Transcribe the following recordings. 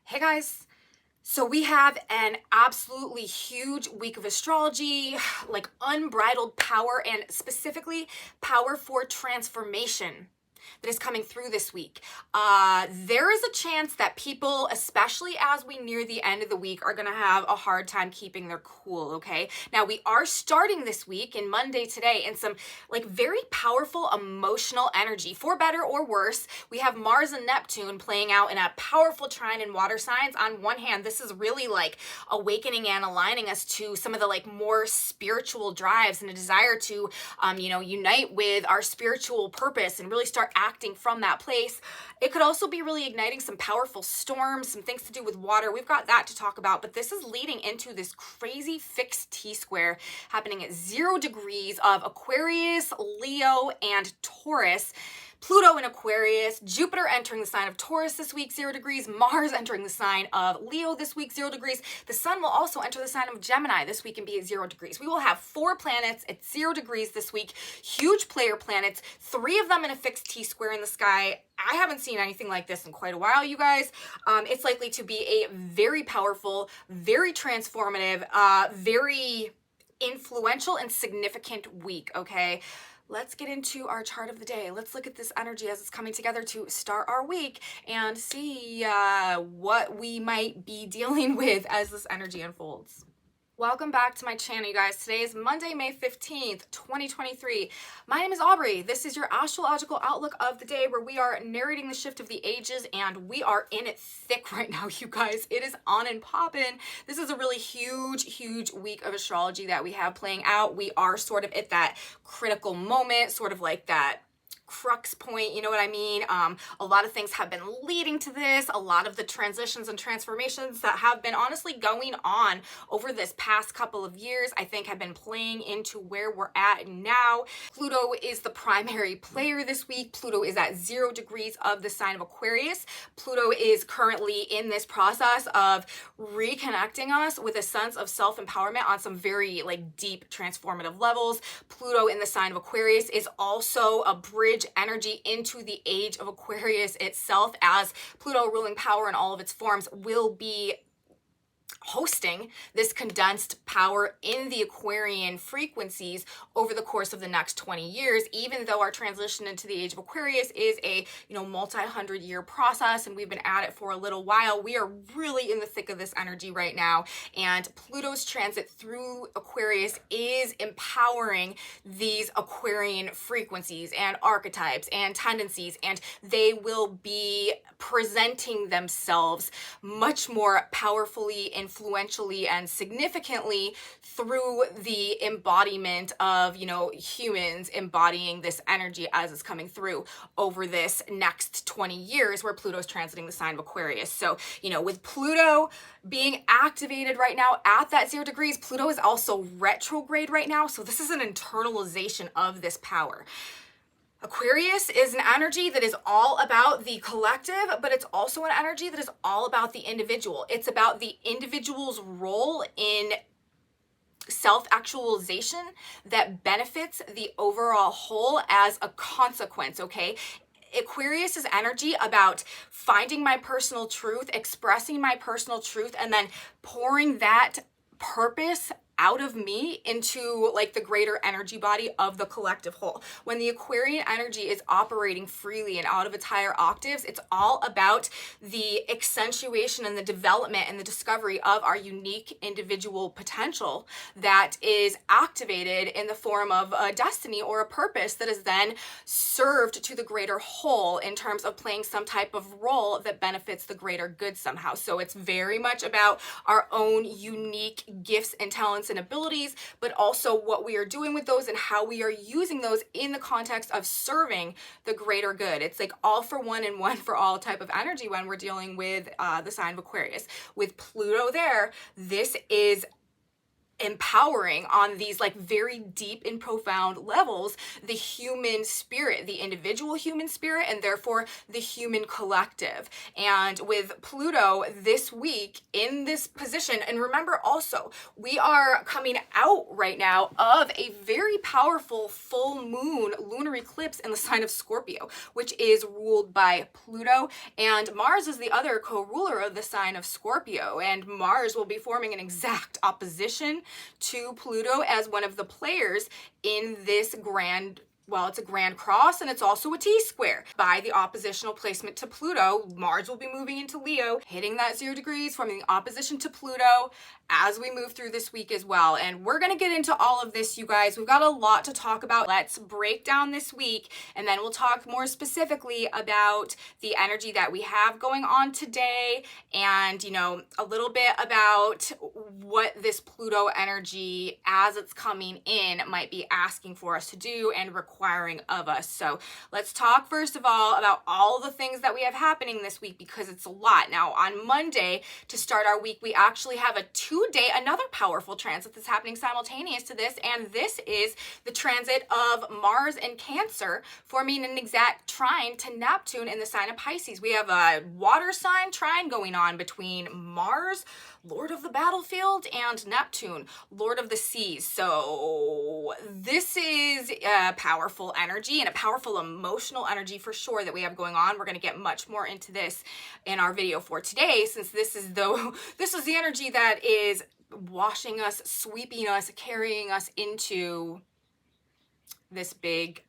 Hey guys, so we have an absolutely huge week of astrology, like unbridled power and specifically power for transformation that is coming through this week. There is a chance that people, especially as we near the end of the week, are going to have a hard time keeping their cool, okay? Now, we are starting this week in Monday today in some like very powerful emotional energy, for better or worse. We have Mars and Neptune playing out in a powerful trine in water signs. On one hand, this is really like awakening and aligning us to some of the like more spiritual drives and a desire to, unite with our spiritual purpose and really start acting from that place. It could also be really igniting some powerful storms, some things to do with water. We've got that to talk about, but this is leading into this crazy fixed T-square happening at 0 degrees of Aquarius, Leo, and Taurus. Pluto in Aquarius, Jupiter entering the sign of Taurus this week, 0 degrees, Mars entering the sign of Leo this week, 0 degrees. The sun will also enter the sign of Gemini this week and be at 0 degrees. We will have 4 planets at 0 degrees this week, huge player planets, 3 of them in a fixed T-square in the sky. I haven't seen anything like this in quite a while, you guys. It's likely to be a very powerful, very transformative, very influential and significant week, okay? Let's get into our chart of the day. Let's look at this energy as it's coming together to start our week and see what we might be dealing with as this energy unfolds. Welcome back to my channel, you guys. Today is Monday, May 15th, 2023. My name is Aubrey. This is your astrological outlook of the day where we are narrating the shift of the ages, and we are in it thick right now, you guys. It is on and popping. This is a really huge week of astrology that we have playing out. We are sort of at that critical moment, sort of like that crux point, you know what I mean? A lot of things have been leading to this. A lot of the transitions and transformations that have been honestly going on over this past couple of years, I think have been playing into where we're at now. Pluto is the primary player this week. Pluto is at 0 degrees of the sign of Aquarius. Pluto is currently in this process of reconnecting us with a sense of self-empowerment on some very like deep transformative levels. Pluto in the sign of Aquarius is also a bridge energy into the age of Aquarius itself, as Pluto, ruling power in all of its forms, will be hosting this condensed power in the Aquarian frequencies over the course of the next 20 years, even though our transition into the age of Aquarius is a, multi-hundred-year process and we've been at it for a little while. We are really in the thick of this energy right now, and Pluto's transit through Aquarius is empowering these Aquarian frequencies and archetypes and tendencies, and they will be presenting themselves much more powerfully, influentially, and significantly through the embodiment of, humans embodying this energy as it's coming through over this next 20 years where Pluto's transiting the sign of Aquarius. So, with Pluto being activated right now at that 0 degrees, Pluto is also retrograde right now. So this is an internalization of this power. Aquarius is an energy that is all about the collective, but it's also an energy that is all about the individual. It's about the individual's role in self-actualization that benefits the overall whole as a consequence, okay? Aquarius is energy about finding my personal truth, expressing my personal truth, and then pouring that purpose out of me into like the greater energy body of the collective whole. When the Aquarian energy is operating freely and out of its higher octaves, it's all about the accentuation and the development and the discovery of our unique individual potential that is activated in the form of a destiny or a purpose that is then served to the greater whole in terms of playing some type of role that benefits the greater good somehow. So it's very much about our own unique gifts and talents and abilities, but also what we are doing with those and how we are using those in the context of serving the greater good. It's like all for one and one for all type of energy when we're dealing with the sign of Aquarius. With Pluto there, this is empowering on these like very deep and profound levels the human spirit, the individual human spirit, and therefore the human collective. And with Pluto this week in this position, and remember also, we are coming out right now of a very powerful full moon lunar eclipse in the sign of Scorpio, which is ruled by Pluto, and Mars is the other co-ruler of the sign of Scorpio, and Mars will be forming an exact opposition to Pluto as one of the players in this grand, well, it's a grand cross and it's also a T-square. By the oppositional placement to Pluto, Mars will be moving into Leo, hitting that 0 degrees, forming the opposition to Pluto as we move through this week as well. And we're gonna get into all of this, you guys. We've got a lot to talk about. Let's break down this week, and then we'll talk more specifically about the energy that we have going on today, and, you know, a little bit about what this Pluto energy as it's coming in might be asking for us to do and requiring of us. So let's talk first of all about all the things that we have happening this week, because it's a lot. Now on Monday, to start our week, we actually have a another powerful transit that's happening simultaneous to this, and this is the transit of Mars and Cancer, forming an exact trine to Neptune in the sign of Pisces. We have a water sign trine going on between Mars, Lord of the battlefield, and Neptune, Lord of the seas. So this is a powerful energy and a powerful emotional energy for sure that we have going on. We're going to get much more into this in our video for today, since this is the energy that is washing us, sweeping us, carrying us into this big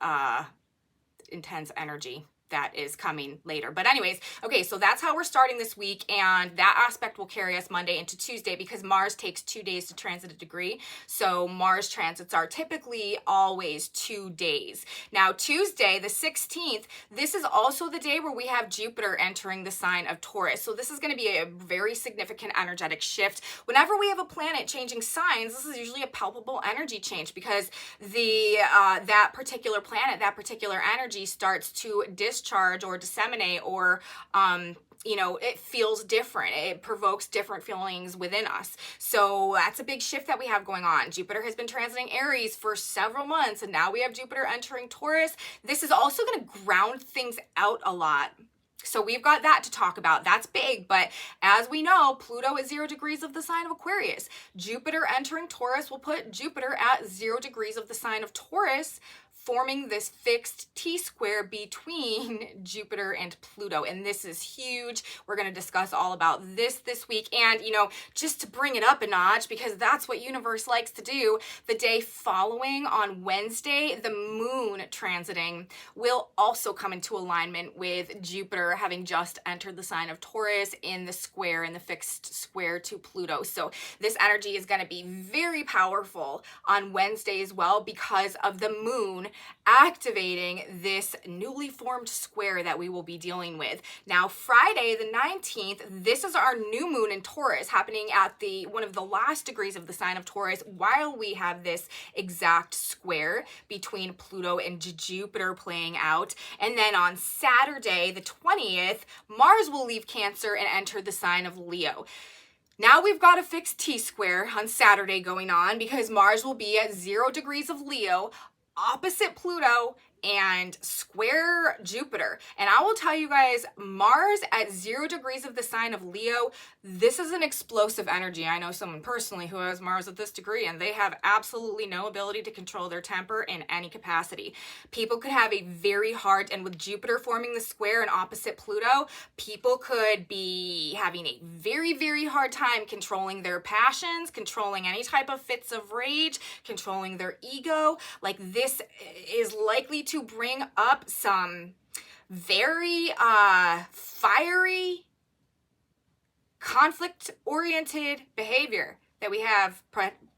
intense energy that is coming later. But anyways, okay, so that's how we're starting this week, and that aspect will carry us Monday into Tuesday, because Mars takes 2 days to transit a degree. So Mars transits are typically always 2 days. Now Tuesday, the 16th, this is also the day where we have Jupiter entering the sign of Taurus. So this is going to be a very significant energetic shift. Whenever we have a planet changing signs, this is usually a palpable energy change, because the that particular planet, that particular energy starts to discharge or disseminate, or you know, it feels different. It provokes different feelings within us. So that's a big shift that we have going on. Jupiter has been transiting Aries for several months, and now we have Jupiter entering Taurus. This is also going to ground things out a lot. So we've got that to talk about. That's big. But as we know, Pluto is 0 degrees of the sign of Aquarius. Jupiter entering Taurus will put Jupiter at 0 degrees of the sign of Taurus, forming this fixed T-square between Jupiter and Pluto. And this is huge. We're going to discuss all about this week. And, you know, just to bring it up a notch, because that's what universe likes to do, the day following on Wednesday, the moon transiting will also come into alignment with Jupiter having just entered the sign of Taurus in the square, in the fixed square to Pluto. So this energy is going to be very powerful on Wednesday as well, because of the moon activating this newly formed square that we will be dealing with. Now, Friday the 19th, this is our new moon in Taurus, happening at one of the last degrees of the sign of Taurus, while we have this exact square between Pluto and Jupiter playing out. And then on Saturday the 20th, Mars will leave Cancer and enter the sign of Leo. Now we've got a fixed T-square on Saturday going on, because Mars will be at 0 degrees of Leo, opposite Pluto, and square Jupiter. And I will tell you guys, Mars at 0 degrees of the sign of Leo, this is an explosive energy. I know someone personally who has Mars at this degree, and they have absolutely no ability to control their temper in any capacity. People could have a very hard, and with Jupiter forming the square and opposite Pluto, people could be having a very, very hard time controlling their passions, controlling any type of fits of rage, controlling their ego. Like, this is likely to bring up some very fiery, conflict-oriented behavior that we have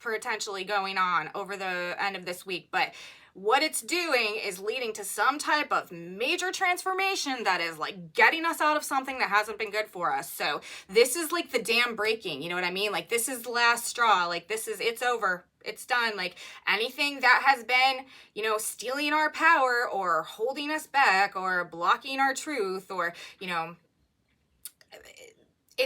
potentially going on over the end of this week. But what it's doing is leading to some type of major transformation that is like getting us out of something that hasn't been good for us. So this is like the dam breaking, you know what I mean? Like, this is the last straw. Like, it's over. It's done. Like, anything that has been, you know, stealing our power or holding us back or blocking our truth, or, you know,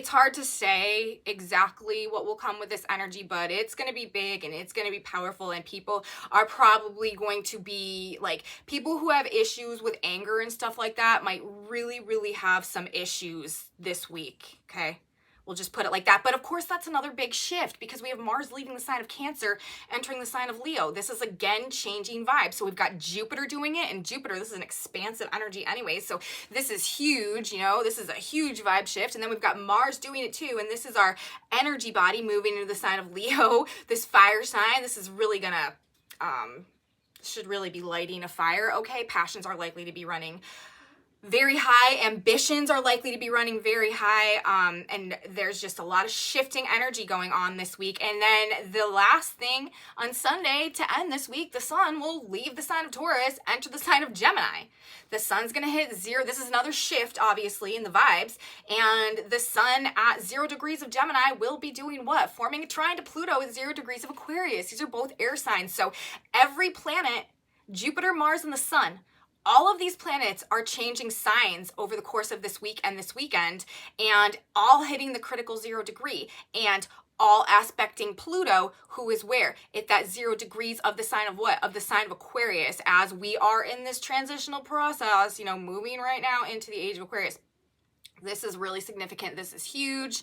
it's hard to say exactly what will come with this energy, but it's going to be big and it's going to be powerful, and people are probably going to be like, people who have issues with anger and stuff like that might really, really have some issues this week, okay? We'll just put it like that. But of course, that's another big shift because we have Mars leaving the sign of Cancer, entering the sign of Leo. This is again changing vibes. So we've got Jupiter doing it, and Jupiter, this is an expansive energy anyway. So this is huge, you know, this is a huge vibe shift. And then we've got Mars doing it too. And this is our energy body moving into the sign of Leo, this fire sign. This is really gonna, should really be lighting a fire. Okay, passions are likely to be running very high, ambitions are likely to be running very high, and there's just a lot of shifting energy going on this week. And then the last thing on Sunday to end this week, the sun will leave the sign of Taurus, enter the sign of Gemini. The sun's gonna hit 0. This is another shift, obviously, in the vibes. And the sun at 0 degrees of Gemini will be doing what? Forming a trine to Pluto at 0 degrees of Aquarius. These are both air signs. So every planet, Jupiter, Mars, and the sun, all of these planets are changing signs over the course of this week and this weekend, and all hitting the critical 0 degree, and all aspecting Pluto, who is where? At that 0 degrees of the sign of what? Of the sign of Aquarius, as we are in this transitional process, you know, moving right now into the age of Aquarius. This is really significant. This is huge.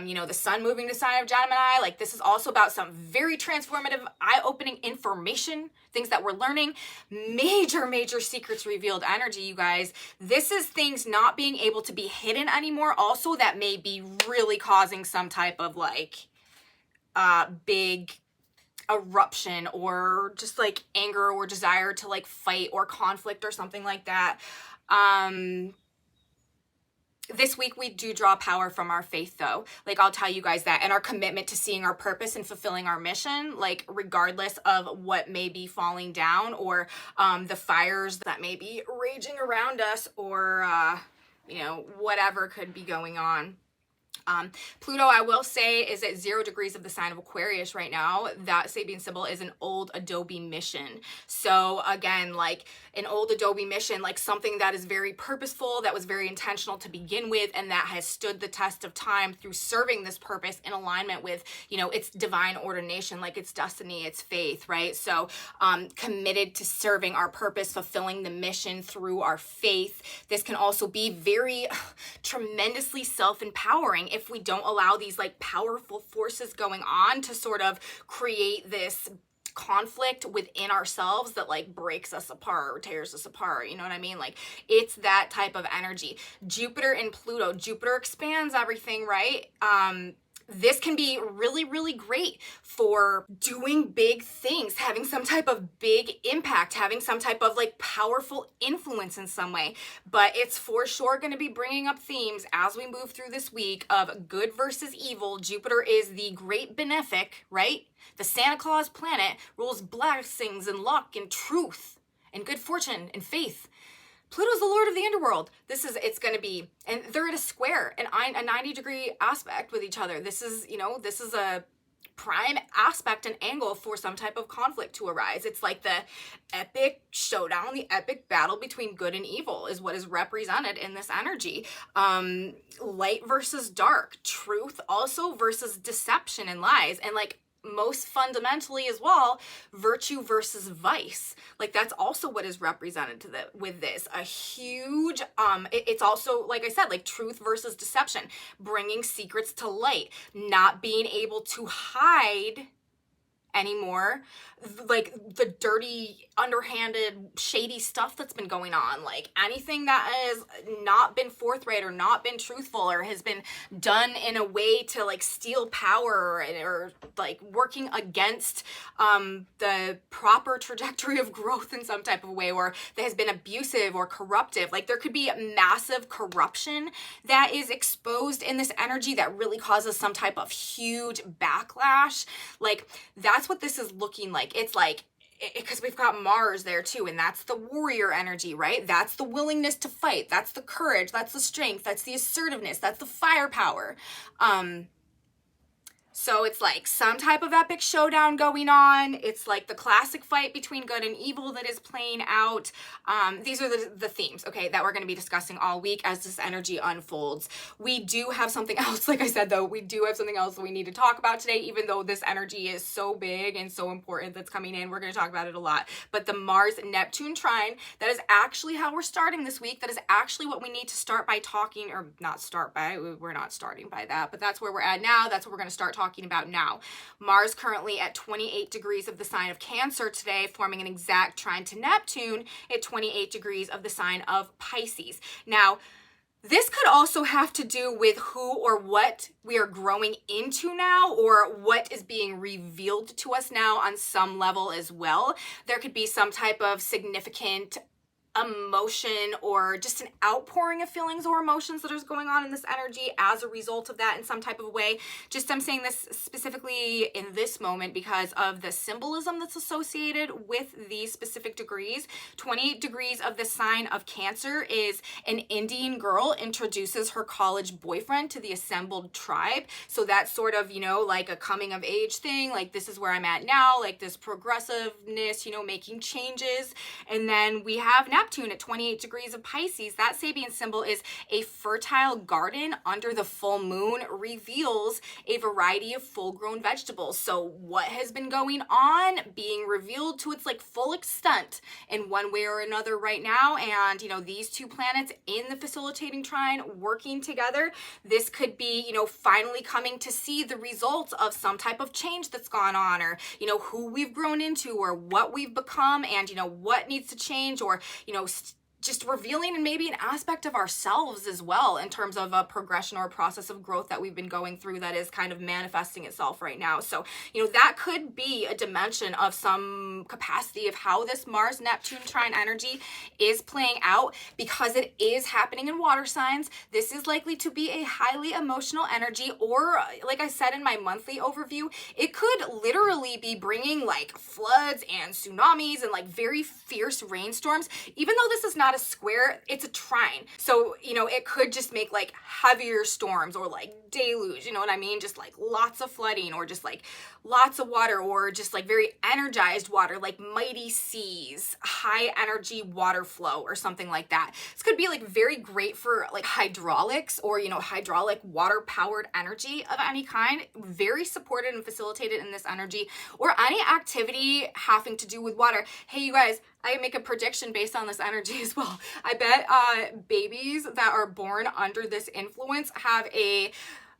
You know, the sun moving to sign of Gemini, like this is also about some very transformative, eye-opening information, things that we're learning, major, major secrets revealed energy, you guys. This is things not being able to be hidden anymore. Also, that may be really causing some type of like big eruption or just like anger or desire to like fight or conflict or something like that. This week we do draw power from our faith though. Like I'll tell you guys that, and our commitment to seeing our purpose and fulfilling our mission, like regardless of what may be falling down or the fires that may be raging around us or, you know, whatever could be going on. Pluto, I will say, is at 0 degrees of the sign of Aquarius right now. That Sabian symbol is an old Adobe mission. So again, like an old Adobe mission, like something that is very purposeful, that was very intentional to begin with, and that has stood the test of time through serving this purpose in alignment with, you know, its divine ordination, like its destiny, its faith, right? So committed to serving our purpose, fulfilling the mission through our faith. This can also be very tremendously self-empowering if we don't allow these like powerful forces going on to sort of create this conflict within ourselves that like breaks us apart or tears us apart. You know what I mean? Like it's that type of energy. Jupiter and Pluto. Jupiter expands everything, right? This can be really, really great for doing big things, having some type of big impact, having some type of like powerful influence in some way. But it's for sure going to be bringing up themes as we move through this week of good versus evil. Jupiter is the great benefic, right? The Santa Claus planet rules blessings and luck and truth and good fortune and faith. Pluto's the lord of the underworld. It's going to be, and they're at a square, a 90-degree aspect with each other. This is, you know, this is a prime aspect and angle for some type of conflict to arise. It's like the epic showdown, the epic battle between good and evil is what is represented in this energy. Light versus dark, truth also versus deception and lies. And like, most fundamentally as well, virtue versus vice. Like that's also what is represented with this. A huge, it's also, like I said, like truth versus deception, bringing secrets to light, not being able to hide anymore, like the dirty, underhanded, shady stuff that's been going on, like anything that has not been forthright or not been truthful or has been done in a way to like steal power or like working against the proper trajectory of growth in some type of way, or that has been abusive or corruptive. Like there could be massive corruption that is exposed in this energy that really causes some type of huge backlash. Like that's what this is looking like. It's like, because we've got Mars there too, and that's the warrior energy, right? That's the willingness to fight. That's the courage. That's the strength. That's the assertiveness. That's the firepower. So it's like some type of epic showdown going on. It's like the classic fight between good and evil that is playing out. These are the themes, okay, that we're going to be discussing all week as this energy unfolds. We do have something else, like I said, though, we do have something else that we need to talk about today, even though this energy is so big and so important that's coming in. We're going to talk about it a lot. But the Mars-Neptune trine, that is actually how we're starting this week. That is actually what we need to start by talking, or not start by, we're not starting by that, but that's where we're at now. That's what we're going to start talking about now. Mars currently at 28 degrees of the sign of Cancer today, forming an exact trine to Neptune at 28 degrees of the sign of Pisces. Now, this could also have to do with who or what we are growing into now, or what is being revealed to us now on some level as well. There could be some type of significant emotion or just an outpouring of feelings or emotions that is going on in this energy as a result of that in some type of way. Just I'm saying this specifically in this moment because of the symbolism that's associated with these specific degrees. 28 degrees of the sign of Cancer is an Indian girl introduces her college boyfriend to the assembled tribe. So that's sort of, you know, like a coming of age thing, like this is where I'm at now, like this progressiveness, you know, making changes. And then we have Neptune at 28 degrees of Pisces. That Sabian symbol is a fertile garden under the full moon, reveals a variety of full-grown vegetables. So what has been going on being revealed to its like full extent in one way or another right now. And, you know, these two planets in the facilitating trine working together, this could be, you know, finally coming to see the results of some type of change that's gone on, or, you know, who we've grown into or what we've become, and, you know, what needs to change, or, you know, just revealing and maybe an aspect of ourselves as well in terms of a progression or a process of growth that we've been going through that is kind of manifesting itself right now. So, you know, that could be a dimension of some capacity of how this Mars-Neptune trine energy is playing out, because it is happening in water signs. This is likely to be a highly emotional energy, or like I said in my monthly overview, it could literally be bringing like floods and tsunamis and like very fierce rainstorms. Even though this is not a square, it's a trine. So, you know, it could just make like heavier storms or like deluge, you know what I mean? Just like lots of flooding, or just like lots of water, or just like very energized water, like mighty seas, high energy water flow or something like that. This could be like very great for like hydraulics, or, you know, hydraulic water powered energy of any kind. Very supported and facilitated in this energy, or any activity having to do with water. Hey, you guys, I make a prediction based on this energy as well. I bet babies that are born under this influence have a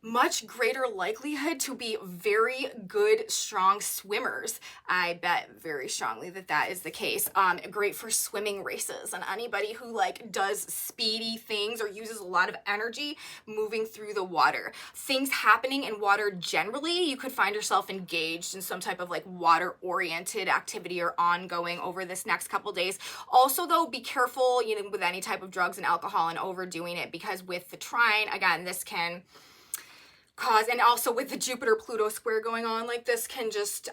much greater likelihood to be very good, strong swimmers. I bet very strongly that that is the case. Great for swimming races, and anybody who like does speedy things or uses a lot of energy moving through the water. Things happening in water generally, you could find yourself engaged in some type of like water-oriented activity or ongoing over this next couple days. Also though, be careful, you know, with any type of drugs and alcohol and overdoing it, because with the trine, again, this can cause, and also with the Jupiter-Pluto square going on, like this can just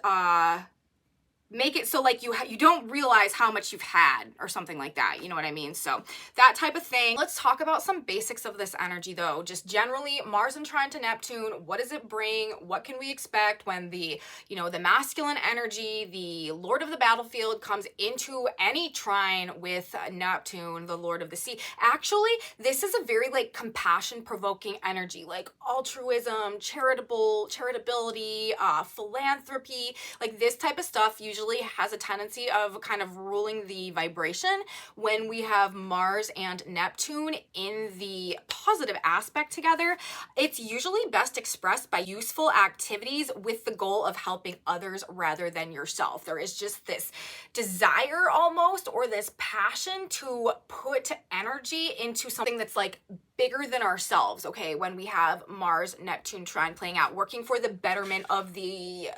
make it so like you don't realize how much you've had or something like that, you know what I mean? So that type of thing. Let's talk about some basics of this energy though. Just generally, Mars in trine to Neptune, what does it bring? What can we expect when the, you know, the masculine energy, the lord of the battlefield, comes into any trine with Neptune, the lord of the sea? Actually, this is a very like compassion provoking energy, like altruism, charitability, philanthropy, like this type of stuff usually has a tendency of kind of ruling the vibration when we have Mars and Neptune in the positive aspect together. It's usually best expressed by useful activities with the goal of helping others rather than yourself. There is just this desire almost, or this passion to put energy into something that's like bigger than ourselves, okay, when we have Mars Neptune trine playing out, working for the betterment of the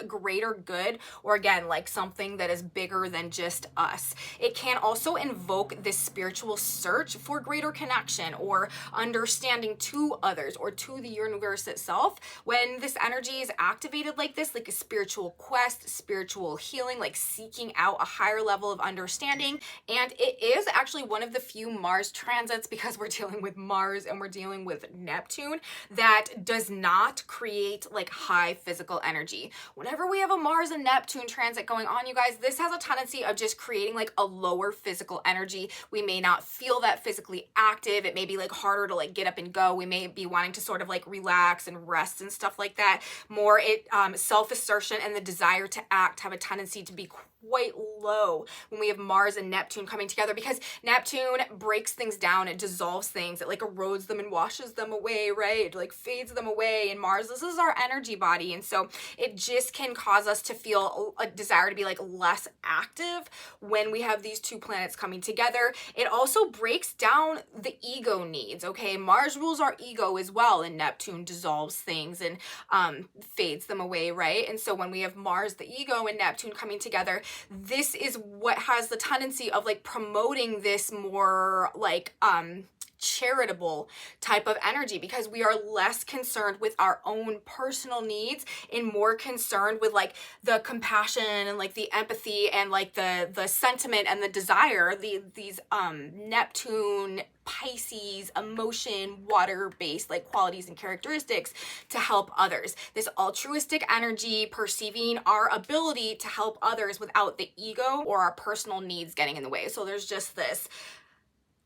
greater good, or again, like something that is bigger than just us. It can also invoke this spiritual search for greater connection or understanding to others or to the universe itself. When this energy is activated like this, like a spiritual quest, spiritual healing, like seeking out a higher level of understanding. And it is actually one of the few Mars transits, because we're dealing with with Mars and we're dealing with Neptune, that does not create like high physical energy. Whenever we have a Mars and Neptune transit going on, you guys, this has a tendency of just creating like a lower physical energy. We may not feel that physically active. It may be like harder to like get up and go. We may be wanting to sort of like relax and rest and stuff like that. More self-assertion and the desire to act have a tendency to be quite low when we have Mars and Neptune coming together, because Neptune breaks things down, it dissolves things, it like erodes them and washes them away, right? It like fades them away. And Mars, this is our energy body, and so it just can cause us to feel a desire to be like less active when we have these two planets coming together. It also breaks down the ego needs, okay? Mars rules our ego as well, and Neptune dissolves things and fades them away, right? And so when we have Mars, the ego, and Neptune coming together, this is what has the tendency of like promoting this more like charitable type of energy, because we are less concerned with our own personal needs and more concerned with like the compassion and like the empathy and like the sentiment and the desire, these Neptune, Pisces, emotion, water-based like qualities and characteristics to help others. This altruistic energy, perceiving our ability to help others without the ego or our personal needs getting in the way. So there's just this,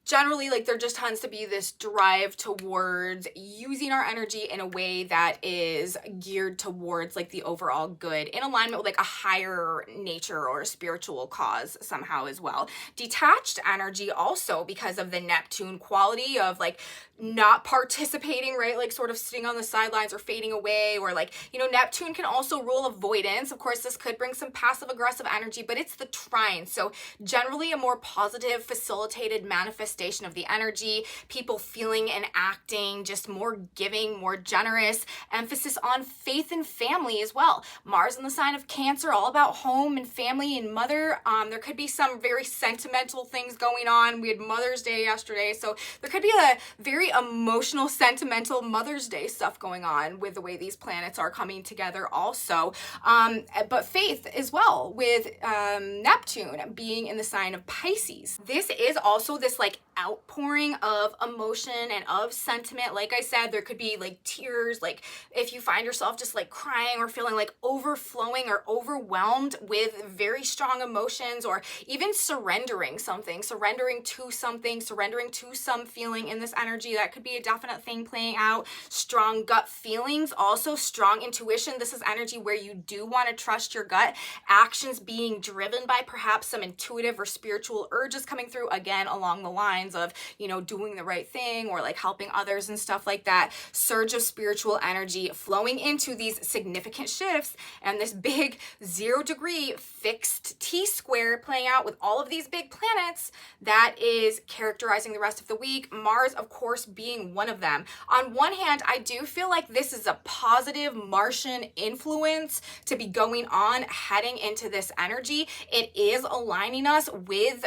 generally, like there just tends to be this drive towards using our energy in a way that is geared towards like the overall good, in alignment with like a higher nature or a spiritual cause somehow as well. Detached energy also, because of the Neptune quality of like not participating, right? Like sort of sitting on the sidelines or fading away, or like, you know, Neptune can also rule avoidance. Of course, this could bring some passive aggressive energy, but it's the trine. So generally a more positive, facilitated manifestation of the energy, people feeling and acting just more giving, more generous, emphasis on faith and family as well. Mars in the sign of Cancer, all about home and family and mother. There could be some very sentimental things going on. We had Mother's Day yesterday, so there could be a very emotional, sentimental Mother's Day stuff going on with the way these planets are coming together also. But faith as well, with Neptune being in the sign of Pisces. This is also this like outpouring of emotion and of sentiment. Like I said, there could be like tears, like if you find yourself just like crying or feeling like overflowing or overwhelmed with very strong emotions, or even surrendering something, surrendering to something, surrendering to some feeling in this energy, that could be a definite thing playing out. Strong gut feelings, also strong intuition. This is energy where you do want to trust your gut. Actions being driven by perhaps some intuitive or spiritual urges coming through, again, along the lines of, you know, doing the right thing or like helping others and stuff like that. Surge of spiritual energy flowing into these significant shifts, and this big 0-degree fixed T-square playing out with all of these big planets that is characterizing the rest of the week. Mars, of course, being one of them. On one hand, I do feel like this is a positive Martian influence to be going on heading into this energy. It is aligning us with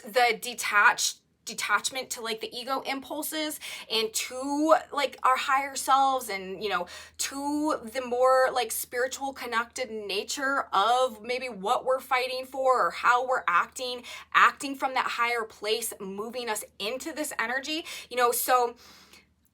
the detachment to like the ego impulses and to like our higher selves, and you know, to the more like spiritual connected nature of maybe what we're fighting for or how we're acting from that higher place, moving us into this energy, you know. So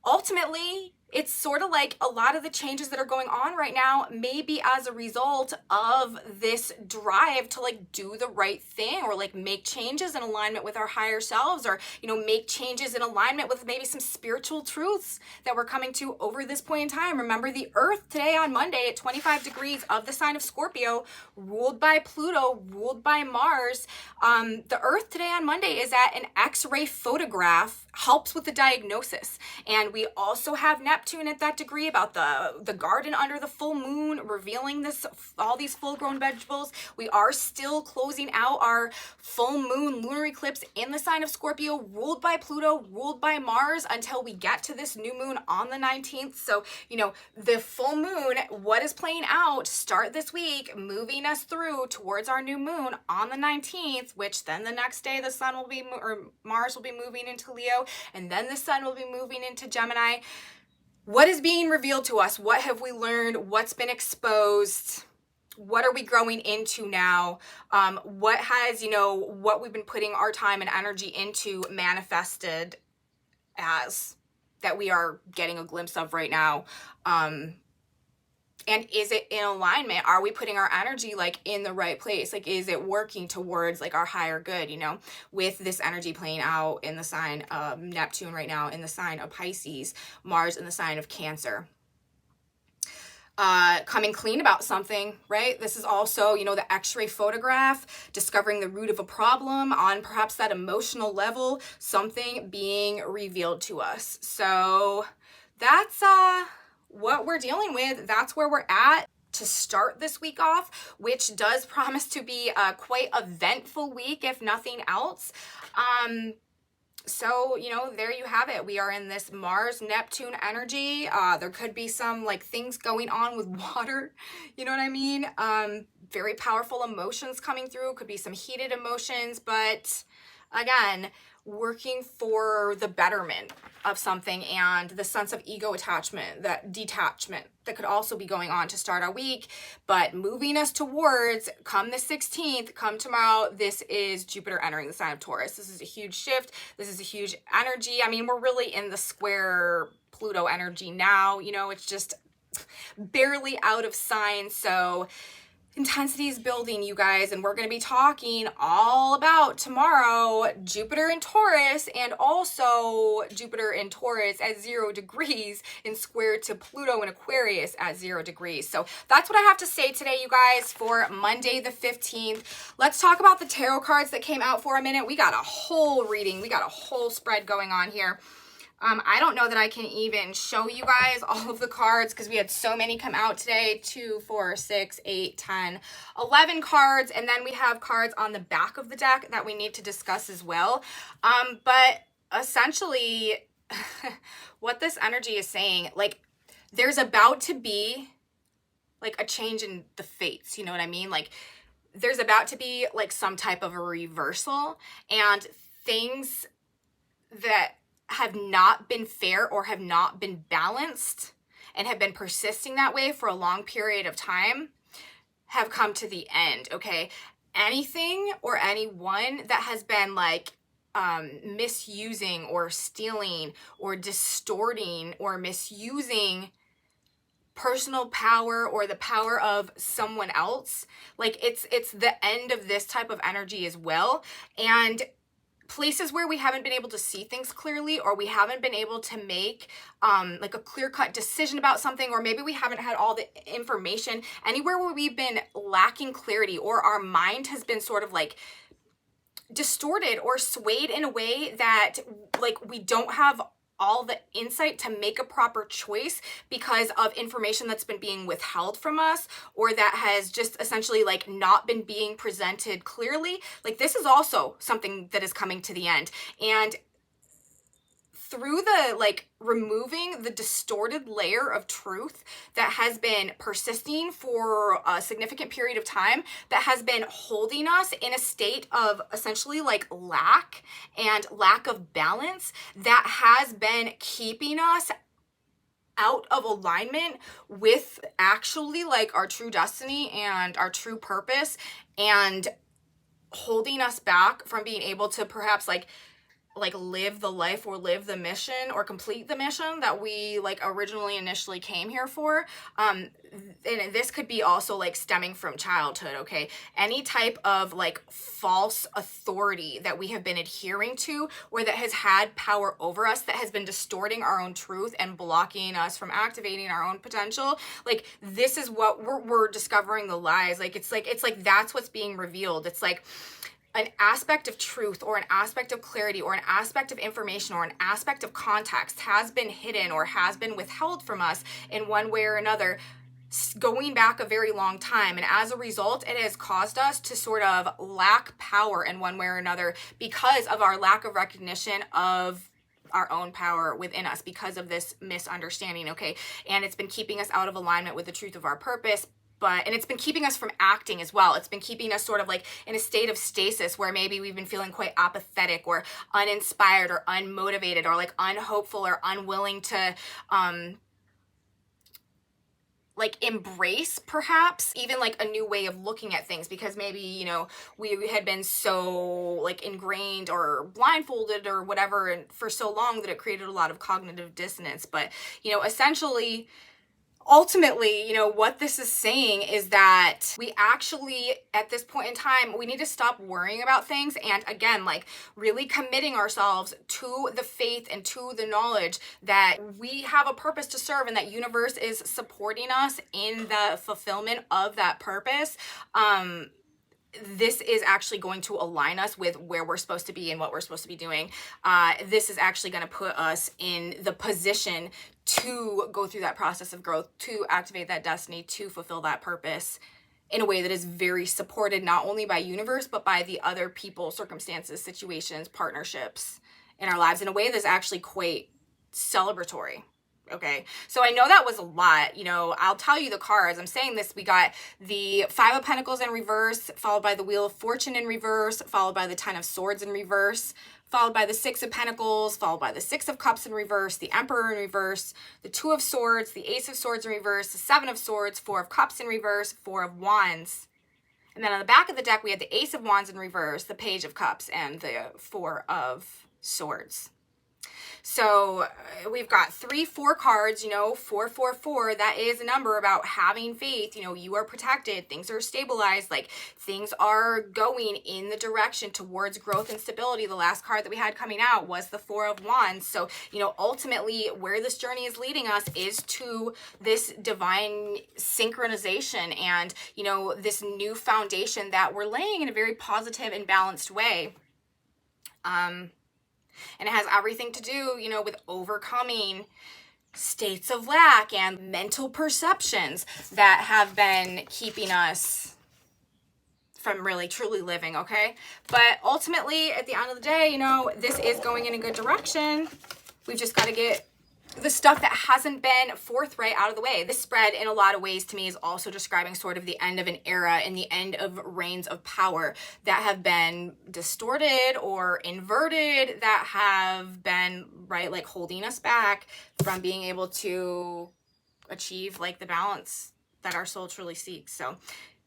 ultimately, it's sort of like a lot of the changes that are going on right now may be as a result of this drive to like do the right thing, or like make changes in alignment with our higher selves, or, you know, make changes in alignment with maybe some spiritual truths that we're coming to over this point in time. Remember, the Earth today on Monday at 25 degrees of the sign of Scorpio, ruled by Pluto, ruled by Mars. The Earth today on Monday is at an X-ray photograph, helps with the diagnosis. And we also have Neptune at that degree about the garden under the full moon, revealing this, all these full-grown vegetables. We are still closing out our full moon lunar eclipse in the sign of Scorpio, ruled by Pluto, ruled by Mars, until we get to this new moon on the 19th. So, you know, the full moon, what is playing out, start this week, moving us through towards our new moon on the 19th, which then the next day the sun will be, or Mars will be moving into Leo, and then the sun will be moving into Gemini. What is being revealed to us? What have we learned? What's been exposed? What are we growing into now? What has, you know, what we've been putting our time and energy into manifested as, that we are getting a glimpse of right now? And is it in alignment? Are we putting our energy like in the right place? Like, is it working towards like our higher good, you know, with this energy playing out in the sign of Neptune right now, in the sign of Pisces, Mars in the sign of Cancer? Coming clean about something, right? This is also, you know, the x-ray photograph, discovering the root of a problem on perhaps that emotional level, something being revealed to us. So that's what we're dealing with. That's where we're at to start this week off, which does promise to be a quite eventful week, if nothing else. So, you know, there you have it. We are in this Mars Neptune energy. There could be some like things going on with water, you know what I mean? Very powerful emotions coming through. Could be some heated emotions, but again, working for the betterment of something and the sense of ego attachment, that detachment that could also be going on to start our week, but moving us towards, come the 16th, come tomorrow, this is Jupiter entering the sign of Taurus. This is a huge shift. This is a huge energy. I mean, we're really in the square Pluto energy now, you know, it's just barely out of sign. So intensity is building, you guys, and we're going to be talking all about tomorrow Jupiter in Taurus, and also Jupiter in Taurus at 0 degrees in square to Pluto in Aquarius at 0 degrees. So that's what I have to say today, you guys, for Monday the 15th. Let's talk about the tarot cards that came out for a minute. We got a whole reading. We got a whole spread going on here. I don't know that I can even show you guys all of the cards because we had so many come out today. 2, 4, 6, 8, 10, 11 cards. And then we have cards on the back of the deck that we need to discuss as well. But essentially, what this energy is saying, like, there's about to be like a change in the fates. You know what I mean? Like, there's about to be like some type of a reversal, and things that have not been fair or have not been balanced and have been persisting that way for a long period of time have come to the end, okay? Anything or anyone that has been like misusing or stealing or distorting or misusing personal power or the power of someone else, like it's the end of this type of energy as well. And places where we haven't been able to see things clearly, or we haven't been able to make like a clear-cut decision about something, or maybe we haven't had all the information, anywhere where we've been lacking clarity, or our mind has been sort of like distorted or swayed in a way that like we don't have all the insight to make a proper choice because of information that's been being withheld from us, or that has just essentially like not been being presented clearly. Like, this is also something that is coming to the end. And through the like removing the distorted layer of truth that has been persisting for a significant period of time, that has been holding us in a state of essentially like lack and lack of balance, that has been keeping us out of alignment with actually like our true destiny and our true purpose, and holding us back from being able to perhaps like live the life or live the mission or complete the mission that we like originally initially came here for. And this could be also like stemming from childhood, okay? Any type of like false authority that we have been adhering to, or that has had power over us, that has been distorting our own truth and blocking us from activating our own potential. Like, this is what we're discovering, the lies. Like, it's like that's what's being revealed. It's like an aspect of truth or an aspect of clarity or an aspect of information or an aspect of context has been hidden or has been withheld from us in one way or another, going back a very long time. And as a result, it has caused us to sort of lack power in one way or another because of our lack of recognition of our own power within us, because of this misunderstanding, okay? And it's been keeping us out of alignment with the truth of our purpose. And it's been keeping us from acting as well. It's been keeping us sort of like in a state of stasis where maybe we've been feeling quite apathetic or uninspired or unmotivated or like unhopeful or unwilling to like embrace perhaps even like a new way of looking at things, because maybe, you know, we had been so like ingrained or blindfolded or whatever and for so long that it created a lot of cognitive dissonance. But, you know, essentially, ultimately, you know, what this is saying is that we actually, at this point in time, we need to stop worrying about things. And again, like really committing ourselves to the faith and to the knowledge that we have a purpose to serve and that universe is supporting us in the fulfillment of that purpose. This is actually going to align us with where we're supposed to be and what we're supposed to be doing. This is actually going to put us in the position to go through that process of growth, to activate that destiny, to fulfill that purpose in a way that is very supported, not only by universe, but by the other people, circumstances, situations, partnerships in our lives in a way that's actually quite celebratory. Okay, so I know that was a lot. You know, I'll tell you the cards. I'm saying this. We got the Five of Pentacles in reverse, followed by the Wheel of Fortune in reverse, followed by the Ten of Swords in reverse, followed by the Six of Pentacles, followed by the Six of Cups in reverse, the Emperor in reverse, the Two of Swords, the Ace of Swords in reverse, the Seven of Swords, Four of Cups in reverse, Four of Wands. And then on the back of the deck, we had the Ace of Wands in reverse, the Page of Cups, and the Four of Swords. So we've got 3-4 cards, you know, 444. That is a number about having faith. You know, you are protected. Things are stabilized. Like things are going in the direction towards growth and stability. The last card that we had coming out was the Four of Wands. So, you know, ultimately where this journey is leading us is to this divine synchronization and, you know, this new foundation that we're laying in a very positive and balanced way. And it has everything to do, you know, with overcoming states of lack and mental perceptions that have been keeping us from really truly living, okay? But ultimately, at the end of the day, you know, this is going in a good direction. We've just got to get the stuff that hasn't been forthright out of the way. This spread in a lot of ways to me is also describing sort of the end of an era and the end of reigns of power that have been distorted or inverted, that have been, right, like holding us back from being able to achieve like the balance that our soul truly seeks. So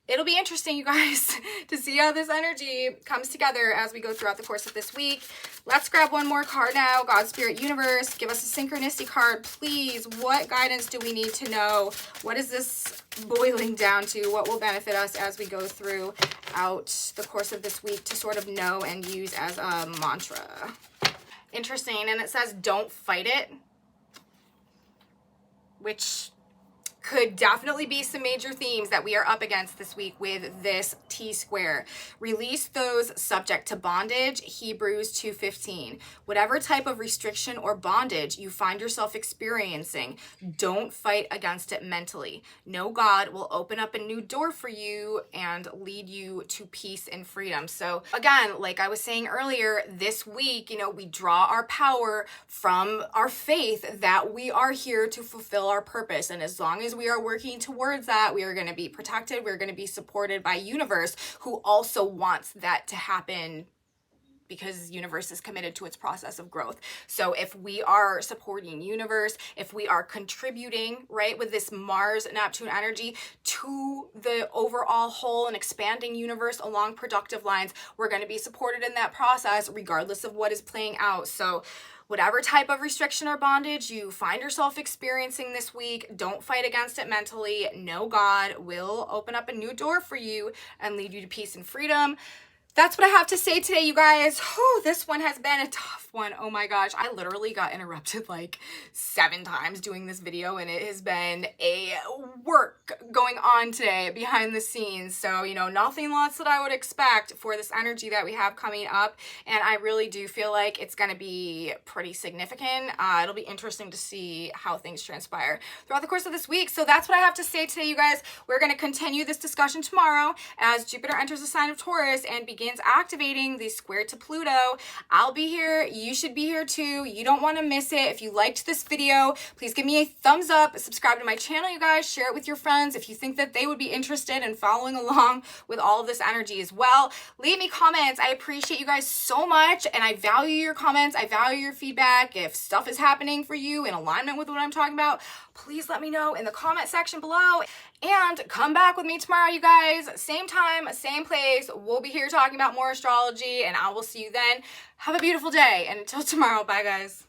it'll be interesting, you guys, to see how this energy comes together as we go throughout the course of this week. Let's grab one more card now. God, Spirit, Universe, give us a synchronicity card, please. What guidance do we need to know? What is this boiling down to? What will benefit us as we go throughout the course of this week to sort of know and use as a mantra? Interesting. And it says, don't fight it, which could definitely be some major themes that we are up against this week with this T-square. Release those subject to bondage, Hebrews 2:15. Whatever type of restriction or bondage you find yourself experiencing, don't fight against it mentally. Know God will open up a new door for you and lead you to peace and freedom. So again, like I was saying earlier, this week, you know, we draw our power from our faith that we are here to fulfill our purpose. And as long as we are working towards that, we are going to be protected. We're going to be supported by universe, who also wants that to happen because universe is committed to its process of growth. So if we are supporting universe, if we are contributing, right, with this Mars Neptune energy to the overall whole and expanding universe along productive lines, we're going to be supported in that process regardless of what is playing out. So whatever type of restriction or bondage you find yourself experiencing this week, don't fight against it mentally. Know God will open up a new door for you and lead you to peace and freedom. That's what I have to say today, you guys. Whew, this one has been a tough one. Oh my gosh, I literally got interrupted like 7 times doing this video, and it has been a work going on today behind the scenes. So, you know, nothing less that I would expect for this energy that we have coming up, and I really do feel like it's going to be pretty significant. It'll be interesting to see how things transpire throughout the course of this week. So that's what I have to say today, you guys. We're going to continue this discussion tomorrow as Jupiter enters the sign of Taurus and begins activating the square to Pluto. I'll be here. You should be here too. You don't want to miss it. If you liked this video, please give me a thumbs up, subscribe to my channel, you guys, share it with your friends if you think that they would be interested in following along with all of this energy as well. Leave me comments. I appreciate you guys so much, and I value your comments. I value your feedback. If stuff is happening for you in alignment with what I'm talking about, please let me know in the comment section below. And come back with me tomorrow, you guys. Same time, same place. We'll be here talking about more astrology, and I will see you then. Have a beautiful day, and until tomorrow, bye guys.